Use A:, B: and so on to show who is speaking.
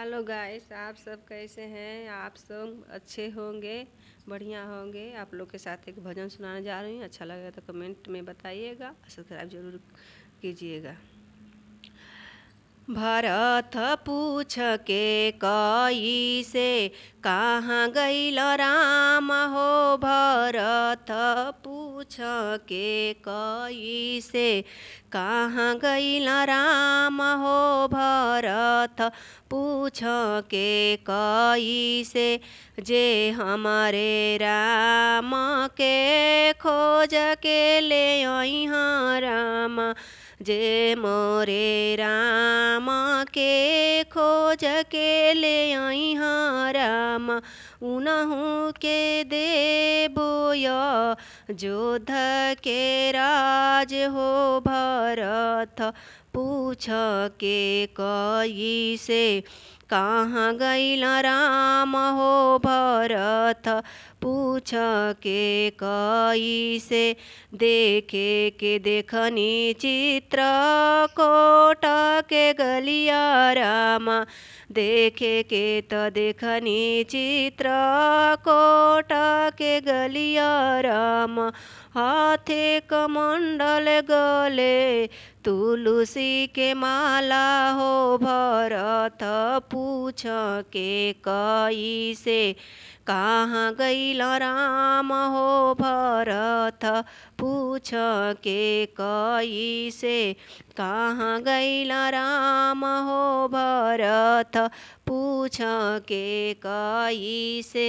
A: Hello guys, आप सब कैसे हैं। आप सब अच्छे होंगे, बढ़िया होंगे। आप लोग के साथ एक भजन सुनाने जा रही हूँ। अच्छा लगेगा तो कमेंट में बताइएगा, सब्सक्राइब जरूर कीजिएगा। भरत पूछ के कई से कहाँ गईल राम हो। भरत पूछ के कई से कहाँ गईल राम हो। भरत पूछ के कई से जे हमारे राम के खोज के ले अइहाँ राम। जे मोरे राम के खोज के ले अइहाँ राम। उनहु के देबोय जोध के राज हो। भरत पूछ के कई से कहाँ गईल राम हो। भरत पूछ के कई से देखे के देखनी चित्रकूट के गलिया राम। देखे के त देखनी चित्रकूट के गलिया राम। हाथे कमंडल गले तुलसी के माला हो। भरत पूछ के कई से कहाँ गईल राम हो। भरत पूछ के कई से कहाँ गईल राम हो। भरत पूछ के कई से।